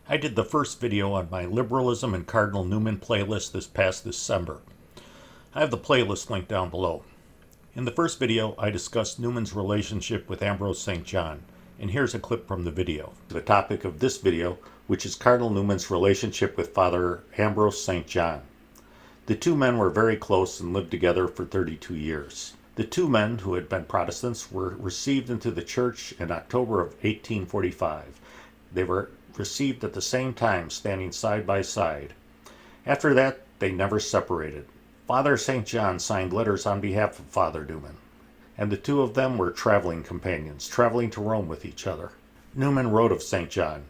I did the first video on my Liberalism and Cardinal Newman playlist this past December. I have the playlist linked down below. In the first video, I discussed Newman's relationship with Ambrose St. John, and here's a clip from the video. The topic of this video, which is Cardinal Newman's relationship with Father Ambrose St. John. The two men were very close and lived together for 32 years. The two men, who had been Protestants, were received into the church in October of 1845. They were received at the same time, standing side by side. After that, they never separated. Father St. John signed letters on behalf of Father Newman, and the two of them were traveling companions, traveling to Rome with each other. Newman wrote of St. John,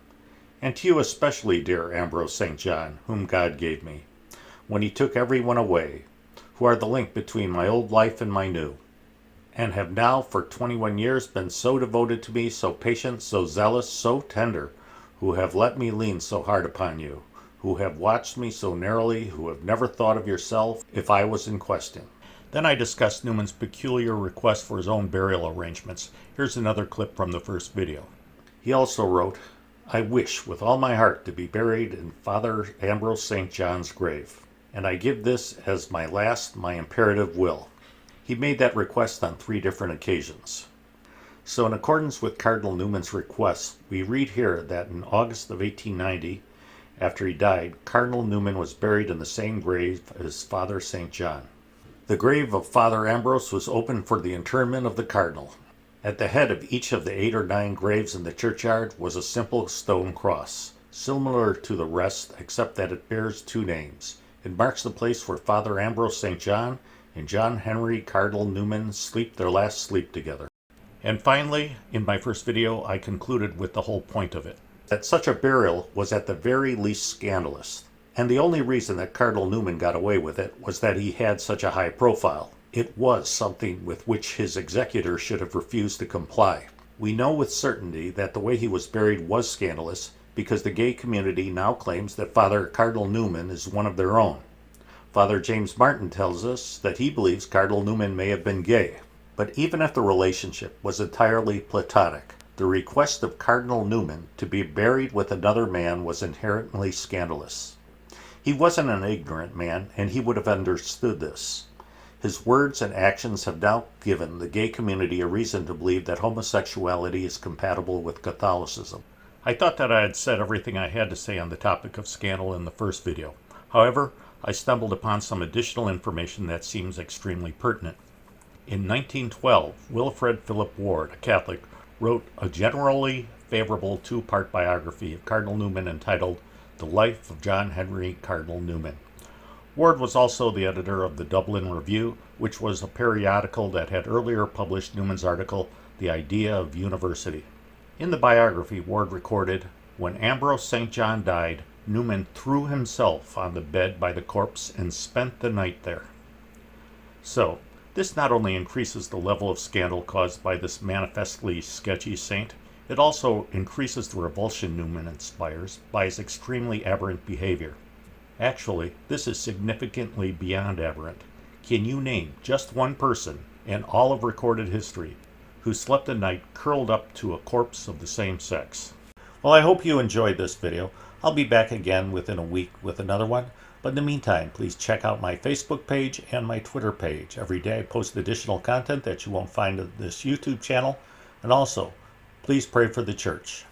"And to you especially, dear Ambrose St. John, whom God gave me, when he took everyone away, who are the link between my old life and my new, and have now for 21 years been so devoted to me, so patient, so zealous, so tender, who have let me lean so hard upon you, who have watched me so narrowly, who have never thought of yourself if I was in question." Then I discussed Newman's peculiar request for his own burial arrangements. Here's another clip from the first video. He also wrote, "I wish with all my heart to be buried in Father Ambrose St. John's grave, and I give this as my last, my imperative will." He made that request on 3 different occasions. So in accordance with Cardinal Newman's request, we read here that in August of 1890, after he died, Cardinal Newman was buried in the same grave as Father St. John. The grave of Father Ambrose was open for the interment of the Cardinal. At the head of each of the 8 or 9 graves in the churchyard was a simple stone cross, similar to the rest except that it bears 2 names. It marks the place where Father Ambrose St. John and John Henry Cardinal Newman sleep their last sleep together. And finally, in my first video, I concluded with the whole point of it, that such a burial was at the very least scandalous. And the only reason that Cardinal Newman got away with it was that he had such a high profile. It was something with which his executor should have refused to comply. We know with certainty that the way he was buried was scandalous because the gay community now claims that Father Cardinal Newman is one of their own. Father James Martin tells us that he believes Cardinal Newman may have been gay. But even if the relationship was entirely platonic, the request of Cardinal Newman to be buried with another man was inherently scandalous. He wasn't an ignorant man, and he would have understood this. His words and actions have now given the gay community a reason to believe that homosexuality is compatible with Catholicism. I thought that I had said everything I had to say on the topic of scandal in the first video. However, I stumbled upon some additional information that seems extremely pertinent. In 1912, Wilfred Philip Ward, a Catholic, wrote a generally favorable 2-part biography of Cardinal Newman entitled The Life of John Henry Cardinal Newman. Ward was also the editor of the Dublin Review, which was a periodical that had earlier published Newman's article, The Idea of University. In the biography, Ward recorded, "When Ambrose St. John died, Newman threw himself on the bed by the corpse and spent the night there." So, this not only increases the level of scandal caused by this manifestly sketchy saint, it also increases the revulsion Newman inspires by his extremely aberrant behavior. Actually, this is significantly beyond aberrant. Can you name just one person in all of recorded history who slept a night curled up to a corpse of the same sex? Well, I hope you enjoyed this video. I'll be back again within a week with another one. But in the meantime, please check out my Facebook page and my Twitter page. Every day I post additional content that you won't find on this YouTube channel. And also, please pray for the church.